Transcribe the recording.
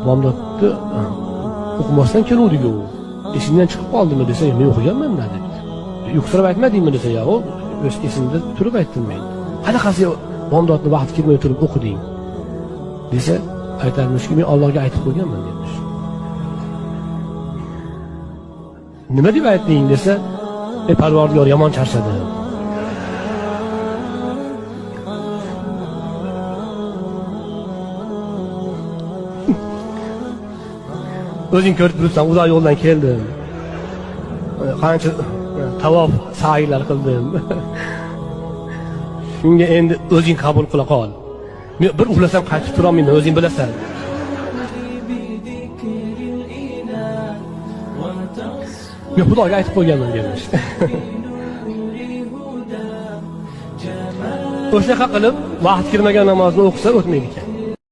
bomdodni o'qimasdan keluvdik u. Esingdan chiqib qoldimi desa, men o'qiganman dedi. Yo'qsirab aytmadingmi desa, yo'q, o'z esimda turib aytdim men. Qanaqasi bomdodni vaqt kelmay turib o'qiding desa, aytarmishki, men Allohga aytib qo'yganman demiş. Nima deb aytding desa, Parvardigor yomon charchadi. O'zing ko'rib turibsan, uzoq yo'ldan keldim. Qancha tavof sa'ylar qildim. Shunga endi o'zing qabul qila qol. Men bir uxlasam qaytib tura olmayman, o'zing bilasan. Men Xudoga aytib qo'yganman demiş. O'shaqa qilib vaqt kirmagan namozni o'qisa o'tmaydi ekan.